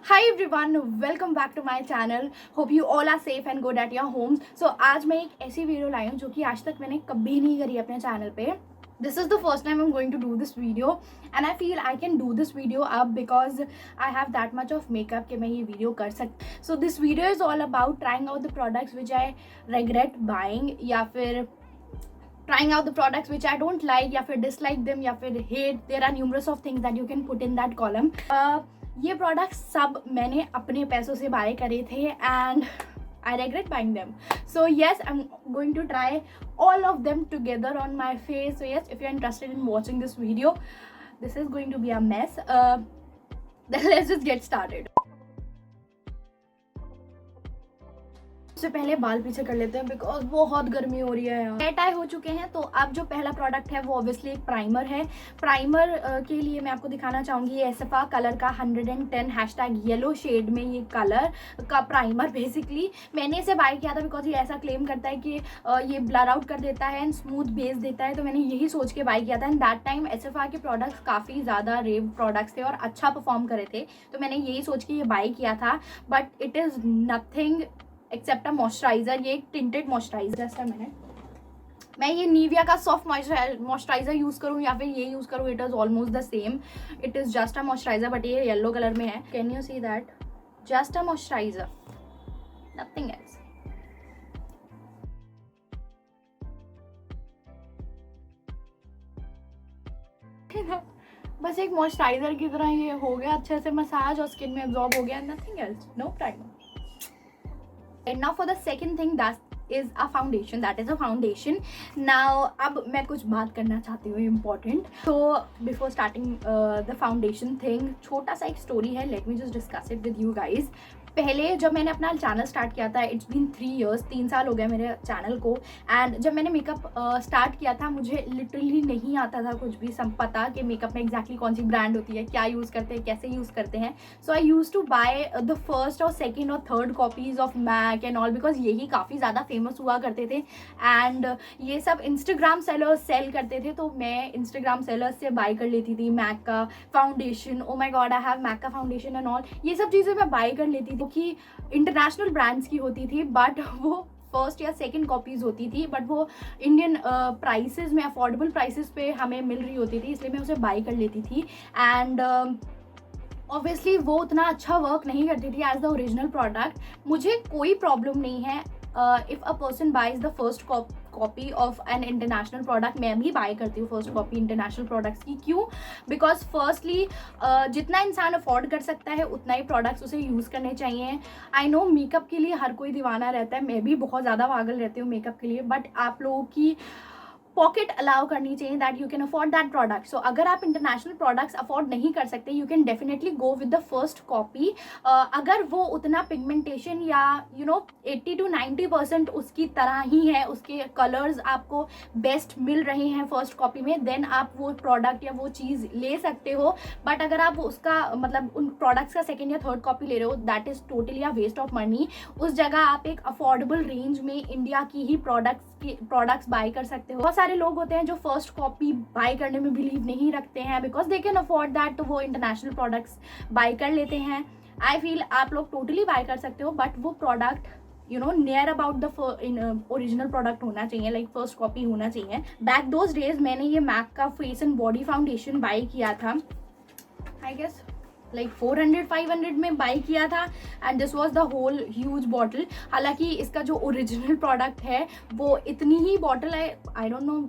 Hi everyone, welcome back to my channel. Hope you all are safe and good at your homes. So आज मैं एक ऐसी video लाई हूँ जो कि आज तक मैंने कभी नहीं करी अपने चैनल पे. This is the first time I'm going to do this video and I feel I can do this video up because I have that much of makeup कि मैं ये video कर सकती. So this video is all about trying out the products which I regret buying या फिर trying out the products which I don't like या फिर dislike them या फिर hate. There are numerous of things that you can put in that column. ये products सब मैंने अपने पैसों से बाय करे थे and I regret buying them. So yes, I'm going to try all of them together on my face. So yes, if you're interested in watching this video, this is going to be a mess. Then let's just get started. सबसे पहले बाल पीछे कर लेते हैं because बहुत गर्मी हो रही है यार. नेट आई हो चुके हैं. तो अब जो पहला प्रोडक्ट है वो ऑब्वियसली एक प्राइमर है. प्राइमर के लिए मैं आपको दिखाना चाहूँगी ये एसएफए कलर का 110 हैशटैग येलो शेड में ये कलर का प्राइमर. बेसिकली मैंने इसे बाय किया था बिकॉज ये ऐसा क्लेम करता है कि ये ब्लर आउट कर देता है एंड स्मूथ बेस देता है. तो मैंने यही सोच के बाय किया था एंड दैट टाइम एसएफए के प्रोडक्ट्स काफ़ी ज़्यादा रेव प्रोडक्ट्स थे और अच्छा परफॉर्म करे थे. तो मैंने यही सोच के ये बाय किया था. But it is nothing accept a moisturiser. ये एक tinted moisturiser. Just a minute, मैं ये निविया का सॉफ्ट मॉइस्चराइजर यूज़ करूँ या फिर ये यूज़ करूँ, it is almost the same. It is just a moisturiser but ये येलो कलर में है. Can you see that? Just a moisturiser, nothing else. बस एक मॉइस्चराइजर की तरह ये हो गया अच्छे से मसाज और स्किन में एब्जॉर्ब हो गया. Nothing else, no primer. And now for the second thing, that is a foundation. Now अब मैं कुछ बात करना चाहती हूँ important. So before starting the foundation thing, छोटा सा एक स्टोरी है. Let me just discuss it with you guys. पहले जब मैंने अपना चैनल स्टार्ट किया था, इट्स बीन 3 years, 3 साल हो गए मेरे चैनल को. एंड जब मैंने मेकअप स्टार्ट किया था मुझे लिटरली नहीं आता था कुछ भी पता कि मेकअप में एग्जैक्टली कौन सी ब्रांड होती है, क्या यूज़ करते हैं, कैसे यूज़ करते हैं. So I used to buy the first और सेकेंड और third copies of MAC and all because यही काफ़ी ज़्यादा फेमस हुआ करते थे. एंड ये सब इंस्टाग्राम सेलर्स सेल करते थे तो मैं इंस्टाग्राम सेलर्स से बाय कर लेती थी मैक का foundation. Oh my God, I have MAC का फाउंडेशन एंड ऑल. ये सब चीज़ें मैं बाय कर लेती थी कि इंटरनेशनल ब्रांड्स की होती थी बट वो फर्स्ट या सेकंड कॉपीज़ होती थी बट वो इंडियन प्राइसेस में अफोर्डेबल प्राइसेस पे हमें मिल रही होती थी, इसलिए मैं उसे बाय कर लेती थी. एंड ऑब्वियसली वो उतना अच्छा वर्क नहीं करती थी एज द ओरिजिनल प्रोडक्ट. मुझे कोई प्रॉब्लम नहीं है if a person buys the first copy of an international product. मैं भी बाय करती हूँ फर्स्ट कॉपी इंटरनेशनल प्रोडक्ट्स की. क्यों? बिकॉज फर्स्टली जितना इंसान अफोर्ड कर सकता है उतना ही प्रोडक्ट्स उसे यूज़ करने चाहिए. आई नो मेकअप के लिए हर कोई दीवाना रहता है, मैं भी बहुत ज़्यादा पागल रहती हूँ मेकअप के लिए. बट आप लोगों की पॉकेट अलाउ करनी चाहिए that you can afford that product. So अगर आप इंटरनेशनल प्रोडक्ट्स अफोर्ड नहीं कर सकते you can definitely go with the first copy. अगर वो उतना पिगमेंटेशन या 80 to 90% उसकी तरह ही है, उसके कलर्स आपको बेस्ट मिल रहे हैं फर्स्ट कॉपी में, देन आप वो प्रोडक्ट या वो चीज़ ले सकते हो. बट अगर आप उसका मतलब उन प्रोडक्ट्स का सेकेंड या थर्ड कॉपी ले रहे हो that is totally a waste of money. उस जगह आप एक अफोर्डेबल रेंज में इंडिया की ही प्रोडक्ट्स बाय कर सकते हो. बहुत सारे लोग होते हैं जो फर्स्ट कॉपी बाय करने में बिलीव नहीं रखते हैं because they can afford that, तो वो इंटरनेशनल प्रोडक्ट्स बाय कर लेते हैं. आई फील आप लोग टोटली बाय कर सकते हो बट वो product near about the original product होना चाहिए, लाइक फर्स्ट कॉपी होना चाहिए. बैक दोज डेज मैंने ये मैक का face and body foundation buy किया था. आई गेस लाइक 400-500 में बाय किया था and this was the whole huge bottle. हालांकि इसका जो ओरिजिनल प्रोडक्ट है वो इतनी ही बॉटल है, I don't know,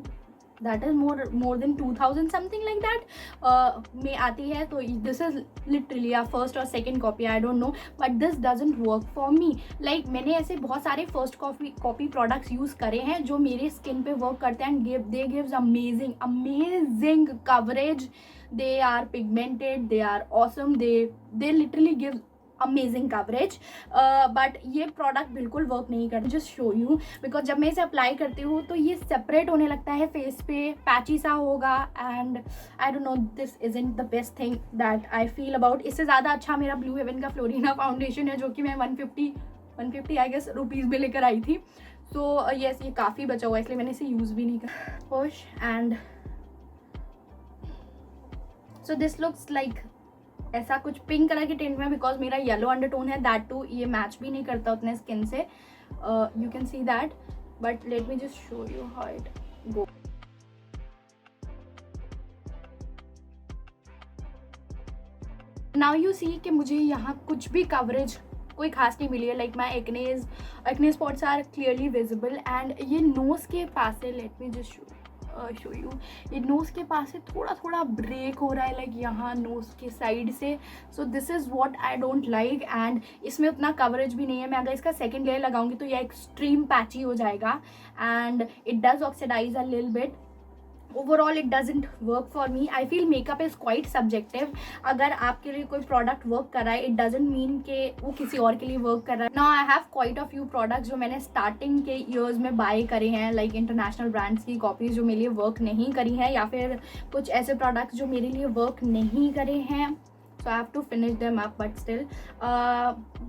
that is more than 2000 something like that में आती है. तो this is literally a first और second copy, I don't know but this doesn't work for me. Like मैंने ऐसे बहुत सारे फर्स्ट कॉपी प्रोडक्ट्स यूज़ करे हैं जो मेरे स्किन पे वर्क करते हैं and they gives amazing coverage. They are pigmented, they are awesome, they literally give amazing coverage. But ये प्रोडक्ट बिल्कुल वर्क नहीं करता. जस्ट शो यू बिकॉज जब मैं इसे अप्लाई करती हूँ तो ये सेपरेट होने लगता है फेस पे, पैची सा होगा and I don't no, this isn't the best thing that I feel about. इससे ज़्यादा अच्छा मेरा ब्लू हेवन का फ्लोरिना फाउंडेशन है जो कि मैं 150 आई गेस रुपीज़ में लेकर आई थी. सो येस ये काफ़ी बचा हुआ है इसलिए मैंने इसे यूज़ भी नहीं करा. Push and so this looks like ऐसा कुछ पिंक कलर की टिंट में, बिकॉज मेरा येलो अंडरटोन है, दैट टू ये मैच भी नहीं करता उतने स्किन से. You can see that, but let me just show you how it go. Now you see कि मुझे यहाँ कुछ भी कवरेज कोई खास नहीं मिली है. Like my acne spots are clearly visible and ये नोज़ के पास से, let me just show you, ये नोज़ के पास से थोड़ा थोड़ा ब्रेक हो रहा है, लाइक यहाँ नोज़ के साइड से. So this is what I don't like. And इसमें उतना कवरेज भी नहीं है. मैं अगर इसका सेकेंड लेयर लगाऊंगी तो ये एक्सट्रीम पैची हो जाएगा and it does oxidize a little bit. Overall it doesn't work for me. I feel makeup is quite subjective. अगर आपके लिए कोई प्रोडक्ट वर्क कर रहा है, इट डजेंट मीन कि वो किसी और के लिए वर्क कर रहा है. Now I have quite a few products जो मैंने स्टार्टिंग के ईयर्स में बाय करे हैं, लाइक इंटरनेशनल ब्रांड्स की कॉपीज जो मेरे लिए वर्क नहीं करी हैं, या फिर कुछ ऐसे प्रोडक्ट्स जो मेरे लिए वर्क नहीं करे हैं. So I have to finish them up, but still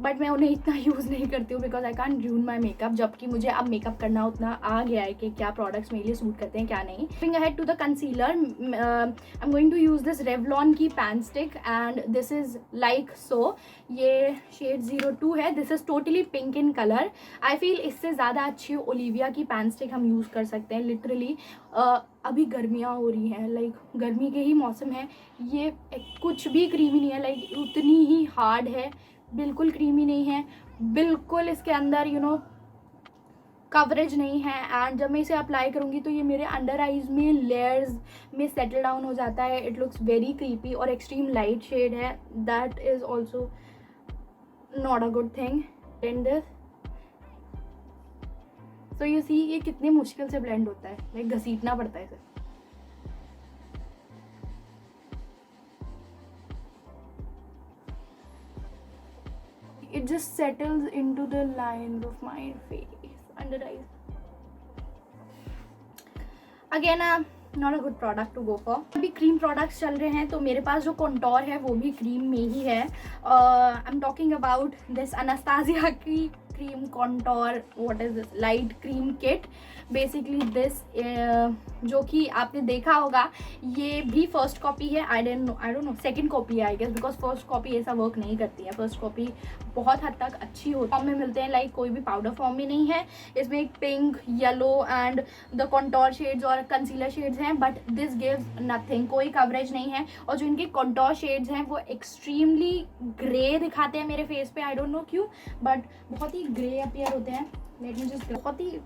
but मैं उन्हें इतना यूज़ नहीं करती हूँ because I can't ruin my makeup. जबकि मुझे अब मेकअप करना उतना आ गया है कि क्या प्रोडक्ट्स मेरे लिए सूट करते हैं क्या नहीं. Moving ahead to the concealer, I'm going to use this Revlon की pan stick and this is like so. ये शेड 02 है. This is totally pink in colour. I feel इससे ज़्यादा अच्छी ओलिविया की पैन स्टिक हम यूज़ कर सकते हैं. लिटरली अभी गर्मियाँ हो रही हैं, लाइक गर्मी के ही मौसम है. ये कुछ भी क्रीमी नहीं है, लाइक उतनी ही हार्ड है, बिल्कुल क्रीमी नहीं है, बिल्कुल इसके अंदर यू नो कवरेज नहीं है. एंड जब मैं इसे अप्लाई करूँगी तो ये मेरे अंडर आइज में लेयर्स में सेटल डाउन हो जाता है. इट लुक्स वेरी क्रीपी और एक्सट्रीम लाइट शेड है. That is also not a good thing in this. तो यू सी ये कितनी मुश्किल से ब्लेंड होता है, लाइक घसीटना पड़ता है इसे. It just settles into the lines of my face, under eyes. Again, not a good product to go for. अभी क्रीम प्रोडक्ट्स चल रहे हैं तो मेरे पास जो कंटोर है वो भी क्रीम में ही है. I am talking about this Anastasia की cream contour, what is this, light cream kit. Basically this जो कि आपने देखा होगा, ये भी फर्स्ट कॉपी है. I don't know second copy है I guess, because first copy ऐसा वर्क नहीं करती है. फर्स्ट कॉपी बहुत हद तक अच्छी हो फॉर्म में मिलते हैं, लाइक कोई भी पाउडर फॉर्म में नहीं है. इसमें एक pink, yellow and the contour shades और कंसीलर शेड्स हैं, बट दिस गिव्स नथिंग. कोई कवरेज नहीं है. और जो इनके कंटोर शेड्स हैं वो एक्सट्रीमली ग्रे दिखाते हैं मेरे फेस पे. आई डोंट नो क्यों, बट बहुत ही ग्रे अपीयर होते हैं. लेट मी जस्ट, बहुत ही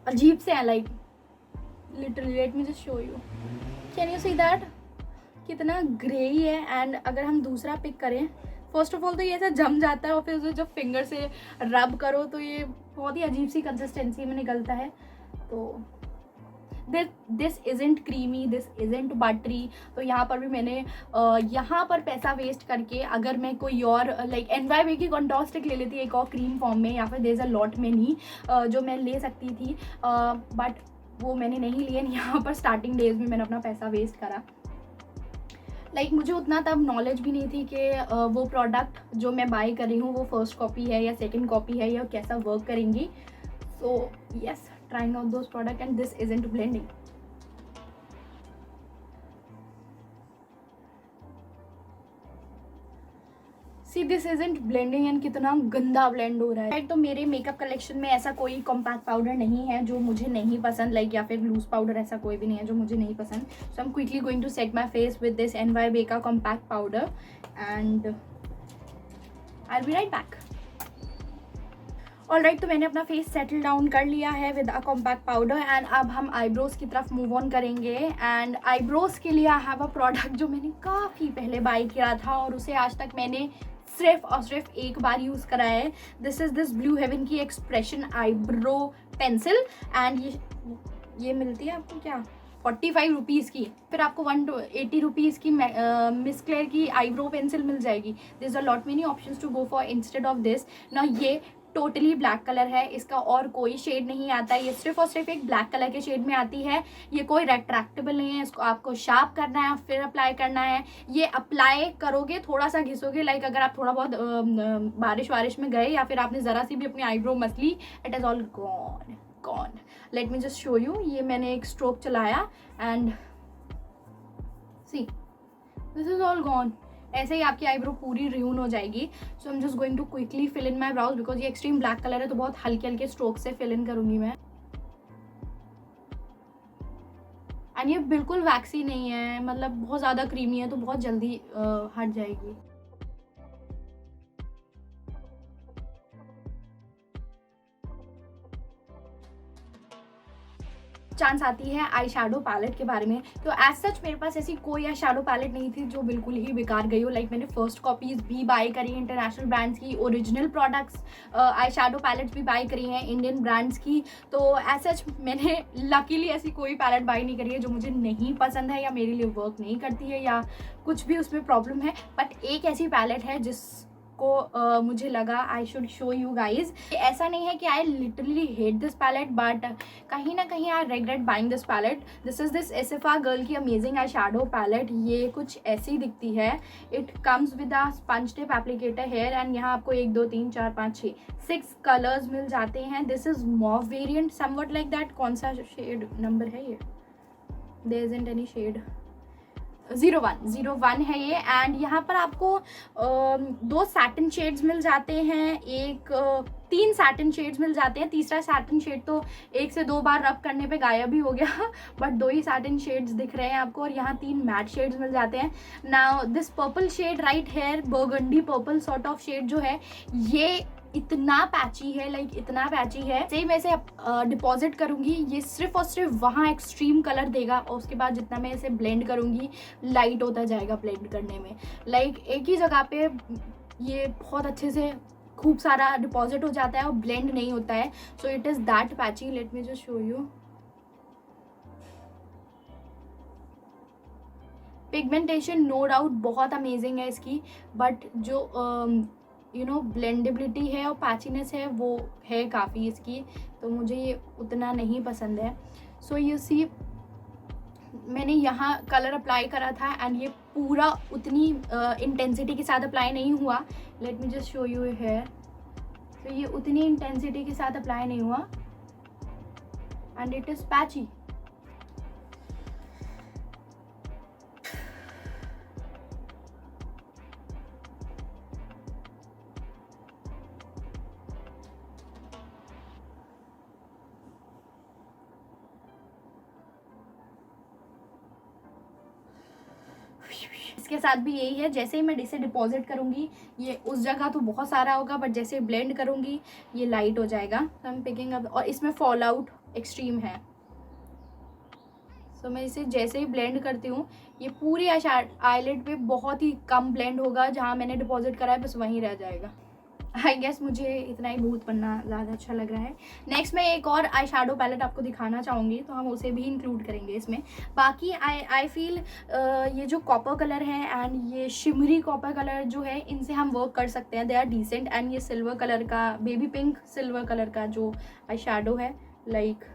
अजीब से हैं, like literally. Late me just show you, can you see that कितना ग्रे ही है. एंड अगर हम दूसरा पिक करें, फर्स्ट ऑफ ऑल तो ये ऐसा जम जाता है और फिर उसे जब फिंगर से रब करो तो ये बहुत ही अजीब सी कंसिस्टेंसी में निकलता है. तो this isn't creamy, this isn't buttery. तो यहाँ पर भी मैंने यहाँ पर पैसा वेस्ट करके अगर मैं कोई और लाइक NYB की कंटोर स्टिक ले लेती एक और क्रीम फॉर्म में, या फिर देयर इज़ अ लॉट में नहीं जो मैं ले सकती थी, बट वो मैंने नहीं लिए. यहाँ पर स्टार्टिंग डेज में मैंने अपना पैसा वेस्ट करा. लाइक मुझे उतना तब नॉलेज भी नहीं थी कि वो प्रोडक्ट जो मैं बाय कर रही हूँ वो फर्स्ट कॉपी है या सेकंड कॉपी है या कैसा वर्क करेंगी. So yes, trying out those products and this isn't blending. See, this isn't blending and कितना गंदा ब्लेंड हो रहा है. तो मेरे मेकअप कलेक्शन में ऐसा कोई कॉम्पैक्ट पाउडर नहीं है जो मुझे नहीं पसंद, लाइक या फिर लूज पाउडर, ऐसा कोई भी नहीं है जो मुझे नहीं पसंद. So I am quickly going to set my face with this NYB का compact powder and I will be right back. Alright, तो मैंने अपना फेस सेटल डाउन कर लिया है with a compact powder. And अब हम आईब्रोज की तरफ मूव ऑन करेंगे. एंड आईब्रोज के लिए आई हैव अ प्रोडक्ट जो मैंने काफ़ी पहले बाय किया था और उसे आज तक मैंने सिर्फ और सिर्फ एक बार यूज़ करा है. This is this Blue Heaven की एक्सप्रेशन आईब्रो पेंसिल. एंड ये मिलती है आपको क्या 45 रुपीज़ की. फिर आपको 180 रुपीज़ की मिस क्लेयर की आईब्रो पेंसिल मिल जाएगी. This are lot many options to go for instead of this. ना ये टोटली ब्लैक कलर है, इसका और कोई शेड नहीं आता है. ये सिर्फ और सिर्फ एक ब्लैक कलर के शेड में आती है. ये कोई रेट्रैक्टेबल नहीं है. इसको आपको शार्प करना है फिर अप्लाई करना है. ये अप्लाई करोगे, थोड़ा सा घिसोगे, लाइक अगर आप थोड़ा बहुत बारिश में गए या फिर आपने ज़रा सी भी अपनी आईब्रो मसली, it is all gone. Let me just show you. ये मैंने एक स्ट्रोक चलाया and see this is all gone. ऐसे ही आपकी आईब्रो पूरी रियून हो जाएगी. So I am just going to quickly fill in my brows because ये एक्सट्रीम ब्लैक कलर है, तो बहुत हल्के हल्के स्ट्रोक से फिल इन करूँगी मैं. एंड ये बिल्कुल वैक्सी नहीं है, मतलब बहुत ज़्यादा क्रीमी है, तो बहुत जल्दी हट जाएगी. चांस आती है आई शेडो पैलेट के बारे में. तो एज सच मेरे पास ऐसी कोई आई शेडो पैलेट नहीं थी जो बिल्कुल ही बेकार गई हो. लाइक मैंने फर्स्ट कॉपीज भी बाई करी है इंटरनेशनल ब्रांड्स की, original products eye shadow pallets भी बाई करी हैं इंडियन ब्रांड्स की. तो एज सच मैंने लकीली ऐसी कोई पैलेट बाई नहीं करी है जो मुझे नहीं पसंद है या मेरे लिए वर्क नहीं करती है या कुछ भी उसमें प्रॉब्लम है. बट एक ऐसी पैलेट है जिस को मुझे लगा I should show you guys. ऐसा नहीं है कि I literally hate this palette, but कहीं ना कहीं I regret buying this palette. This is this SFA girl की अमेजिंग आई शैडो पैलेट. ये कुछ ऐसी दिखती है. It comes with a sponge tip applicator here and यहाँ आपको 1 2 3 4 5 6 कलर्स मिल जाते हैं. This is mauve variant somewhat like that. कौन सा शेड नंबर है ये? There isn't any shade. 01 है ये. एंड यहाँ पर आपको 2 सैटिन शेड्स मिल जाते हैं, 3 सैटिन शेड्स मिल जाते हैं. तीसरा सैटिन शेड तो 1 से 2 बार रब करने पे गायब ही हो गया बट 2 ही सैटिन शेड्स दिख रहे हैं आपको. और यहाँ 3 मैट शेड्स मिल जाते हैं. Now this purple shade right here, burgundy purple sort of shade जो है, ये इतना पैची है, लाइक इतना पैची है. सही मैं इसे डिपॉजिट करूंगी, ये सिर्फ और सिर्फ वहाँ एक्सट्रीम कलर देगा और उसके बाद जितना मैं इसे ब्लेंड करूंगी लाइट होता जाएगा ब्लेंड करने में. लाइक एक ही जगह पे ये बहुत अच्छे से खूब सारा डिपॉजिट हो जाता है और ब्लेंड नहीं होता है. So it is that patchy. Let me just show you. Pigmentation no doubt बहुत अमेजिंग है इसकी, बट जो ब्लेंडेबिलिटी है और पैचीनेस है वो है काफ़ी इसकी, तो मुझे ये उतना नहीं पसंद है. सो यू सी मैंने यहाँ कलर अप्लाई करा था एंड ये पूरा उतनी इंटेंसिटी के साथ अप्लाई नहीं हुआ. Let me just show you here. तो ये उतनी इंटेंसिटी के साथ अप्लाई नहीं हुआ एंड इट इज़ पैची. इसके साथ भी यही है. जैसे ही मैं इसे डिपॉजिट करूंगी ये उस जगह तो बहुत सारा होगा, बट जैसे ब्लेंड करूंगी ये लाइट हो जाएगा. तो हम पिकिंग अप. और इसमें फॉल आउट एक्सट्रीम है. सो मैं इसे जैसे ही ब्लेंड करती हूँ ये पूरी आईलिड पे बहुत ही कम ब्लेंड होगा. जहाँ मैंने डिपॉजिट करा है बस वहीं रह जाएगा. आई गेस मुझे इतना ही बहुत बनना ज़्यादा अच्छा लग रहा है. नेक्स्ट मैं एक और आई शेडो पैलेट आपको दिखाना चाहूँगी, तो हम उसे भी इंक्लूड करेंगे इसमें. बाकी आई फील ये जो कॉपर कलर है एंड ये शिमरी कॉपर कलर जो है, इनसे हम वर्क कर सकते हैं. They are decent. एंड ये सिल्वर कलर का, बेबी पिंक सिल्वर कलर का जो आई शेडो है, लाइक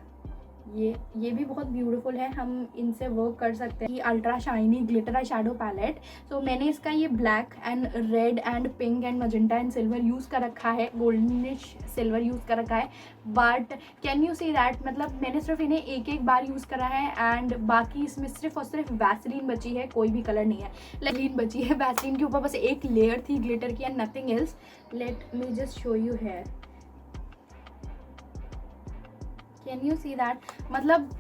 ये भी बहुत ब्यूटीफुल है. हम इनसे वर्क कर सकते हैं. Ultra shiny glitter eye shadow palette. So मैंने इसका ये black and red and pink and magenta and silver use कर रखा है, गोल्डनिश सिल्वर यूज़ कर रखा है. But can you see that, मतलब मैंने सिर्फ इन्हें एक बार यूज़ करा है एंड बाकी इसमें सिर्फ और सिर्फ वैसलीन बची है, कोई भी कलर नहीं है. वैसलीन बची है, वैसलीन के ऊपर बस एक लेयर थी ग्लिटर की and nothing else. Let me just show you here. Can you see that? मतलब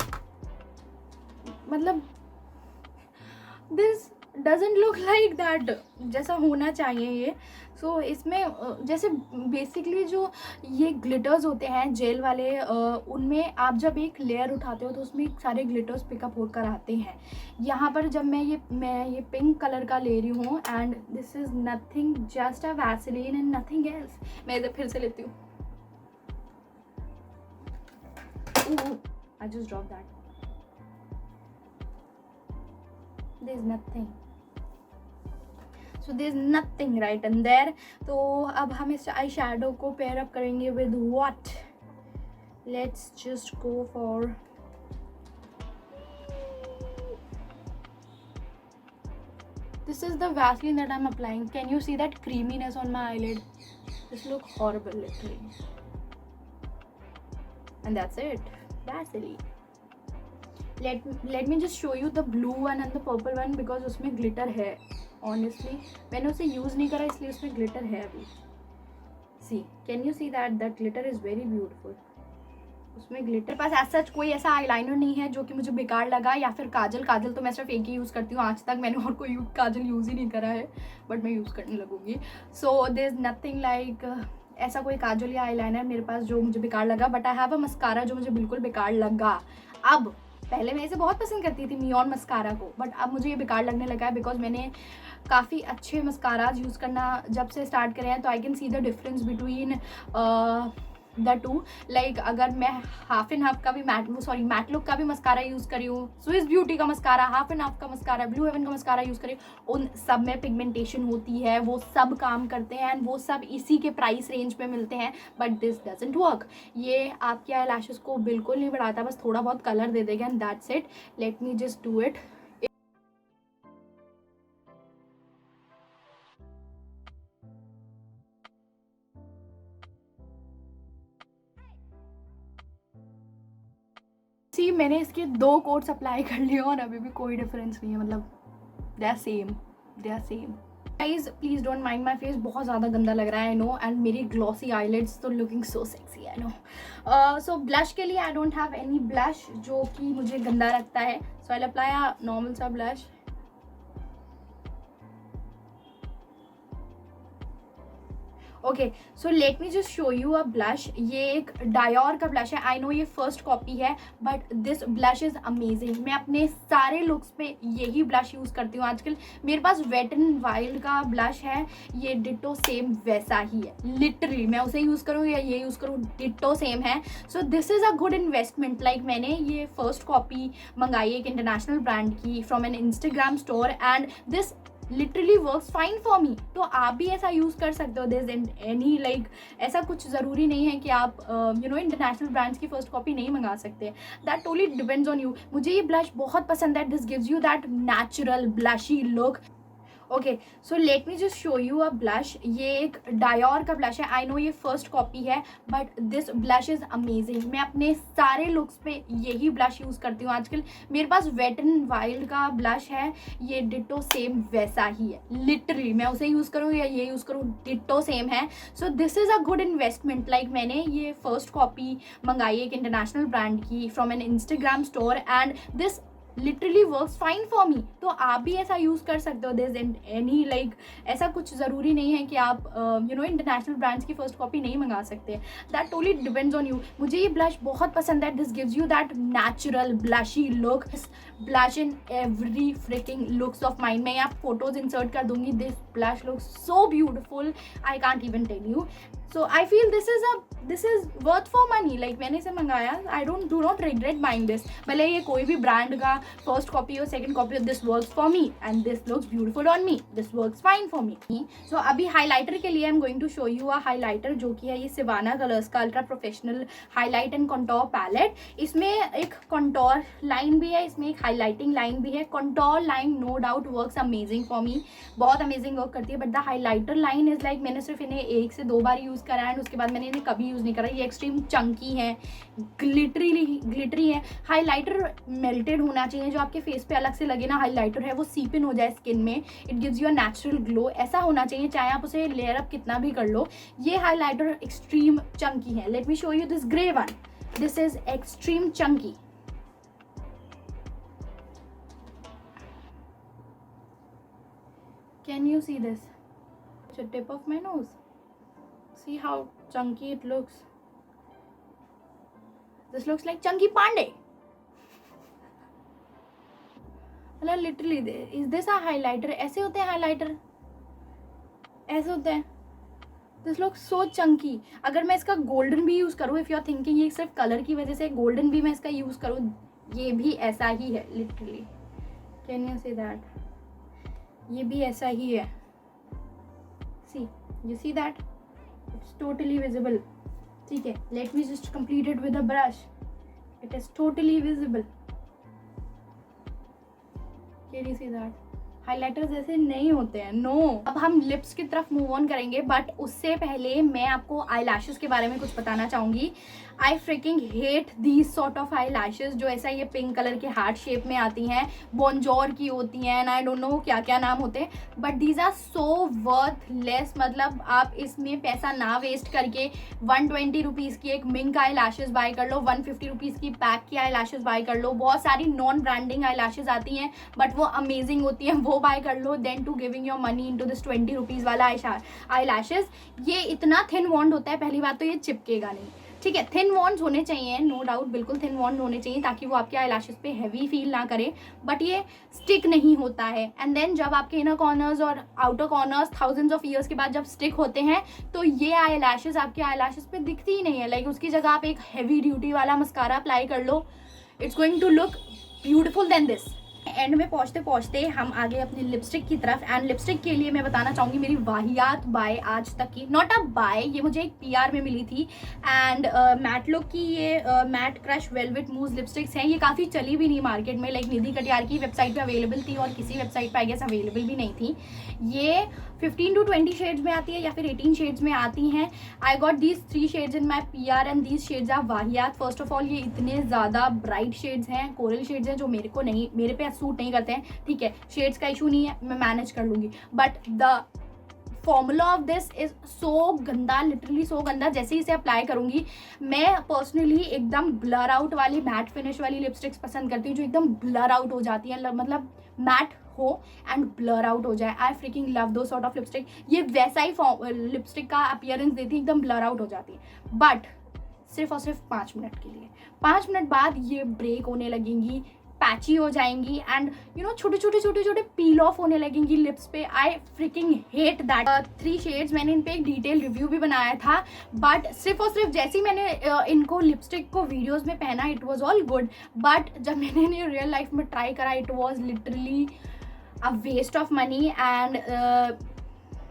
this doesn't look like that जैसा होना चाहिए ये. सो इसमें जैसे बेसिकली जो ये ग्लिटर्स होते हैं जेल वाले, उनमें आप जब एक लेयर उठाते हो तो उसमें सारे ग्लिटर्स पिकअप होकर आते हैं. यहाँ पर जब मैं ये पिंक कलर का ले रही हूँ and this is nothing just a Vaseline and nothing else. मैं इधर फिर से लेती हूँ. Ooh, I just dropped that. There's nothing. So there's nothing right in there. तो अब हम इस आई शेडो को पेयर अप करेंगे with what? Let's just go for this is the Vaseline that I'm applying. Can you see that creaminess on my eyelid? This looks horrible literally. And that's it. Vaseline. let me just show you the blue one and the purple one because उसमें glitter है. Honestly, मैंने उसे use नहीं करा इसलिए उसमें glitter है अभी. See, can you see that? That glitter is very beautiful. उसमें ग्लिटर पास ऐसा कोई ऐसा आईलाइनर नहीं है जो कि मुझे बेकार लगा, या फिर काजल तो मैं सिर्फ एक ही यूज़ करती हूँ. आज तक मैंने और कोई काजल यूज़ ही नहीं करा है, बट मैं यूज़ करने लगूंगी. So there is nothing like ऐसा कोई काजल या आईलाइनर मेरे पास जो मुझे बेकार लगा. But I have a mascara जो मुझे बिल्कुल बेकार लगा. अब पहले मैं इसे बहुत पसंद करती थी मियोन मस्कारा को, बट अब मुझे ये बेकार लगने लगा है बिकॉज मैंने काफ़ी अच्छे मस्काराज यूज़ करना जब से स्टार्ट करे हैं. तो I can see the difference between the two. Like अगर मैं हाफ एंड हाफ का भी मैट लुक का भी मस्कारा यूज़ करी हूँ, स्विस ब्यूटी का मस्कारा, हाफ एंड हाफ का मस्कारा, ब्लू हेवन का मस्कारा यूज़ करी, उन सब में पिगमेंटेशन होती है, वो सब काम करते हैं एंड वो सब इसी के प्राइस रेंज पे मिलते हैं. But this doesn't work. ये आपके आई लैशेस को बिल्कुल नहीं बढ़ाता, बस थोड़ा बहुत कलर दे देगा and that's it. Let me just do it. See मैंने इसके 2 कोट्स अप्लाई कर लिए और अभी भी कोई डिफरेंस नहीं है. मतलब they are same. Guys please don't mind my face, बहुत ज़्यादा गंदा लग रहा है आई नो. एंड मेरी ग्लॉसी आईलिड्स तो looking so sexy I know. So blush के लिए I don't have any blush जो कि मुझे गंदा लगता है. So I apply a normal सा blush. Okay so let me just show you a blush. ये एक डायोर का ब्लश है. आई नो ये फर्स्ट कॉपी है but this blush is amazing. मैं अपने सारे लुक्स पे यही ब्लश यूज़ करती हूँ आजकल. मेरे पास वेट एंड वाइल्ड का ब्लश है, ये डिट्टो सेम वैसा ही है. लिटरली मैं उसे यूज़ करूँ या ये यूज़ करूँ, डिट्टो सेम है. So this is a good investment. Like मैंने ये फर्स्ट कॉपी मंगाई एक इंटरनेशनल ब्रांड की from an Instagram store and this literally works fine for मी. तो आप भी ऐसा यूज़ कर सकते हो. देयर इज एनी लाइक ऐसा कुछ ज़रूरी नहीं है कि आप इंटरनेशनल ब्रांड्स की फर्स्ट कॉपी नहीं मंगा सकते. That totally depends on you. मुझे ये ब्लश बहुत पसंद है. This gives you that natural blushy look. Okay so let me just show you a blush. ये एक डायोर का ब्लश है. आई नो ये फर्स्ट कॉपी है but this blush is amazing. मैं अपने सारे लुक्स पे यही ब्लश यूज़ करती हूँ आजकल. मेरे पास वेट एंड वाइल्ड का ब्लश है, ये डिट्टो सेम वैसा ही है. लिटरली मैं उसे यूज़ करूँ या ये यूज़ करूँ, डिट्टो सेम है. So this is a good investment. Like मैंने ये फर्स्ट कॉपी मंगाई एक इंटरनेशनल ब्रांड की from an Instagram store and this literally works fine for मी. तो आप भी ऐसा यूज़ कर सकते हो. देयर इज एनी लाइक ऐसा कुछ ज़रूरी नहीं है कि आप इंटरनेशनल ब्रांड्स की फर्स्ट कॉपी नहीं मंगा सकते. That totally depends on you. मुझे ये ब्लश बहुत पसंद है. This gives you that natural blushy look. Blush in every freaking looks of mind. मैं यहाँ फोटोज इंसर्ट कर दूंगी. This blush looks so beautiful, I can't even tell you. So I feel this is worth for money. Like मैंने इसे मंगाया, I do not regret buying this. भले ये कोई भी ब्रांड का फर्स्ट कॉपी और second copy, this works for me and this looks beautiful on me. This works fine for me. So अभी हाईलाइटर के लिए I am going to show you a highlighter जो कि है ये सिवाना कलर्स का ultra professional highlight and contour palette. इसमें एक कंटोर लाइन भी है, इसमें एक हाईलाइटिंग लाइन भी है. Contour line no doubt works amazing for me, बहुत अमेजिंग वर्क करती है. But the highlighter line is like मैंने सिर्फ इन्हें 1 से 2 बार यूज़ करा एंड उसके बाद मैंने इन्हें कभी यूज़ नहीं करा. ये एक्सट्रीम चंकी है, ग्लिटरी है. हाईलाइटर मेल्टेड होना चाहिए, जो आपके फेस पे अलग से लगे ना हाईलाइटर है वो सीप इन हो जाए स्किन में. It gives you a natural glow. ऐसा होना चाहिए चाहे आप उसे लेयर अप कितना भी कर लो. ये हाईलाइटर एक्सट्रीम चंकी है. Let me show you this grey one. This is extreme Chunky. Can you see this? It's the tip of my nose. See how chunky it looks. This looks like Chunky Pandey. मतलब literally, is this a highlighter? ऐसे होते हैं highlighter, ऐसे होते हैं. This looks so chunky. अगर मैं इसका golden भी यूज़ करूँ, if you are thinking ये सिर्फ कलर की वजह से golden भी मैं इसका यूज़ करूँ, ये भी ऐसा ही है literally. Can you see that? ये भी ऐसा ही है. See, you see that? It's totally visible. ठीक है, let me just complete it with a brush. It is totally visible. Can you see that? Highlighters ऐसे नहीं होते हैं, नो। अब हम लिप्स की तरफ मूव ऑन करेंगे, बट उससे पहले मैं आपको आई लैशेज़ के बारे में कुछ बताना चाहूँगी। I freaking hate these sort of eye lashes, जो ऐसा ये पिंक कलर के हार्ट शेप में आती हैं, बॉन्जोर की होती हैं, एंड आई डोंट नो क्या क्या नाम होते हैं, but these are so worthless. मतलब आप इसमें पैसा ना वेस्ट करके 120 रुपीज़ की एक मिंक आई लैशेज़ बाय कर लो, 150 रुपीज़ की पैक की आई लैशेज़ बाय कर लो। बहुत सारी नॉन ब्रांडिंग आई लैशेज़ आती हैं, बट वो अमेजिंग होती हैं, वो बाय कर लो, then to giving your money into this 20 rupees वाला आई लैशेज़। ये इतना थिन वॉन्ड होता है, पहली बात तो ये चिपकेगा नहीं, ठीक है। थिन वॉन्ड्स होने चाहिए, नो डाउट, बिल्कुल थिन वॉन्ड होने चाहिए ताकि वो आपके आई लैशेज़ पे हैवी फील ना करे, बट ये स्टिक नहीं होता है। एंड देन जब आपके इनर कॉर्नर्स और outer corners thousands of years के बाद जब स्टिक होते हैं, तो ये आई लैशेज़ आपके आई लैशेज़ पे दिखती ही नहीं है। लाइक उसकी जगह आप एक हैवी ड्यूटी वाला मस्कारा अप्लाई कर लो, it's going to look beautiful then this. End में पहुंचते पहुंचते हम आगे अपनी लिपस्टिक की तरफ। एंड लिपस्टिक के लिए मैं बताना चाहूँगी मेरी वाहियात बाय आज तक की, नॉट अ बाय, ये मुझे एक पीआर में मिली थी। एंड मैट लुक की ये मैट क्रश वेलवेट मूज लिपस्टिक्स हैं। ये काफ़ी चली भी नहीं मार्केट में, लाइक निधि कटियार की वेबसाइट पे अवेलेबल थी और किसी वेबसाइट पे आई गेस अवेलेबल भी नहीं थी। ये 15 to 20 शेड्स में आती है या फिर 18 शेड्स में आती हैं। I got these 3 shades in my PR and these shades are वाहियात। फर्स्ट ऑफ ऑल ये इतने ज़्यादा ब्राइट शेड्स हैं, कोरल शेड्स हैं, जो मेरे पे सूट नहीं करते हैं, ठीक है। शेड्स का इशू नहीं है, मैं मैनेज कर लूँगी, but the formula of this is so गंदा, लिटरली सो गंदा। जैसे ही इसे अप्लाई करूँगी, मैं पर्सनली एकदम ब्लर आउट वाली मैट फिनिश वाली लिपस्टिक्स पसंद करती हूँ, जो एकदम ब्लर आउट हो जाती है, मतलब मैट हो एंड ब्लर आउट हो जाए। आई फ्रिकिंग लव दो सॉर्ट ऑफ लिपस्टिक। ये वैसा ही लिपस्टिक का अपीयरेंस देती है, एकदम ब्लर आउट हो जाती है, बट सिर्फ और सिर्फ 5 मिनट के लिए। 5 मिनट बाद ये ब्रेक होने लगेंगी, पैची हो जाएंगी, एंड यू नो छोटे छोटे पील ऑफ होने लगेंगी लिप्स पे। आई फ्रिकिंग हेट दैट। 3 शेड्स मैंने इन पे एक डिटेल रिव्यू भी बनाया था, बट सिर्फ और सिर्फ जैसे ही मैंने इनको लिपस्टिक को वीडियोस में पहना, it was all good, but जब मैंने इन्हें रियल लाइफ में ट्राई करा, it was literally a waste of money, and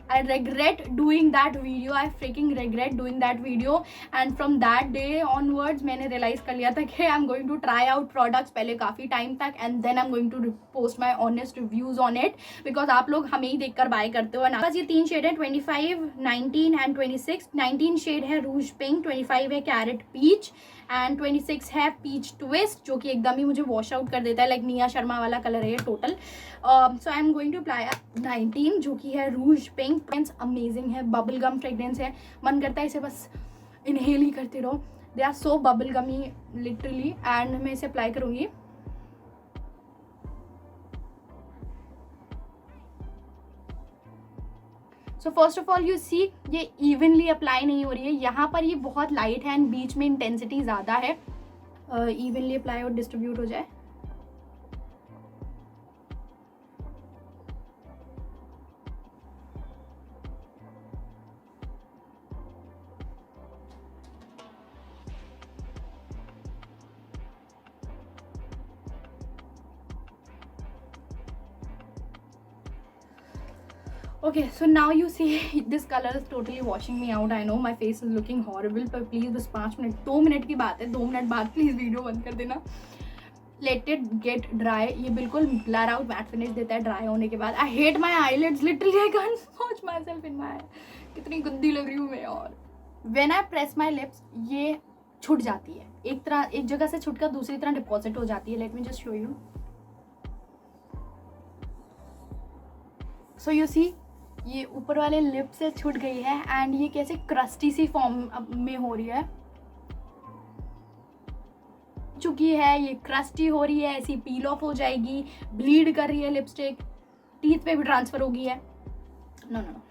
I regret doing that video. I freaking regret doing that video, and from that day onwards मैंने realize कर लिया था कि I'm going to try out products पहले काफ़ी time तक, and then I'm going to post my honest reviews on it, because आप लोग हमें ही देखकर बाय करते हो। ना बस ये 3 शेड है, 25, 19 एंड 26। 19 शेड है रूज पिंक, 25 है कैरेट पीच, एंड 26 है पीच ट्विस्ट, जो कि एकदम ही मुझे वॉश आउट कर देता है, लाइक निया शर्मा वाला कलर है ये total. So I am going to apply 19, जो कि है रूज पिंक। फ्रेग्रेंस अमेजिंग है, बबल गम फ्रेग्रेंस है, मन करता है इसे बस इनहेल ही करते रहो। They are so bubble gummy literally. And मैं इसे अप्लाई करूँगी। So first of all you see, ये इवनली अप्लाई नहीं हो रही है, यहाँ पर ये बहुत लाइट है एंड बीच में इंटेंसिटी ज़्यादा है। इवनली अप्लाई और डिस्ट्रीब्यूट हो जाए। Okay, so now you see this color is totally washing me out. I know my face is looking horrible, पर प्लीज़ बस 5 मिनट, 2 मिनट की बात है, 2 मिनट बाद प्लीज़ वीडियो बंद कर देना। Let it get dry. ये बिल्कुल ब्लर आउट मैट फिनिश देता है ड्राई होने के बाद। I hate my eyelids literally, I can't watch my myself in, कितनी गंदी लग रही हूँ मैं। और when I press my lips, ये छूट जाती है, एक जगह से छुटकर दूसरी तरह डिपॉजिट हो जाती है। Let me just show you. So you see, ये ऊपर वाले लिप से छूट गई है, एंड ये कैसे क्रस्टी सी फॉर्म में हो रही है, चुकी है, ये क्रस्टी हो रही है, ऐसी पील ऑफ हो जाएगी, ब्लीड कर रही है लिपस्टिक, टीथ पे भी ट्रांसफर हो गई है। No no no,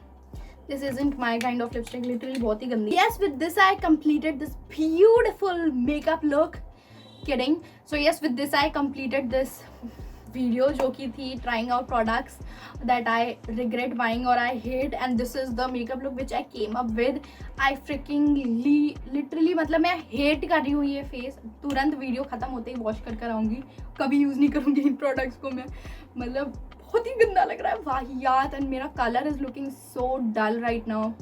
this isn't my kind of lipstick, literally बहुत ही गंदी। Yes, with this I completed this beautiful makeup look. Kidding. So yes, with this I completed this video, जो की थी trying out products that I regret buying और I hate, and this is the makeup look which I came up with. I freakingly literally, मतलब मैं hate कर रही हूँ ये फेस। तुरंत वीडियो खत्म होते ही वॉश कर कर आऊँगी, कभी यूज़ नहीं करूँगी इन प्रोडक्ट्स को मैं, मतलब बहुत ही गंदा लग रहा है, वाहियात। एंड मेरा colour is looking so dull right now.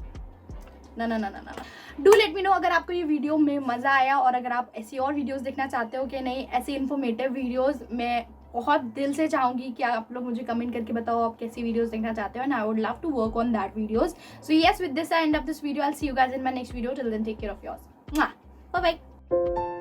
ना ना ना ना ना। डू लेट मी नो अगर आपको ये वीडियो में मज़ा आया, और अगर आप ऐसी और वीडियोस देखना चाहते हो कि नहीं, ऐसी इन्फॉर्मेटिव वीडियोस मैं बहुत दिल से चाहूँगी कि आप लोग मुझे कमेंट करके बताओ आप कैसी वीडियोस देखना चाहते हो, and I would love to work on that videos. So yes, with this I end of this video. I will see you guys in my next video. Till then take care of yours. Bye bye.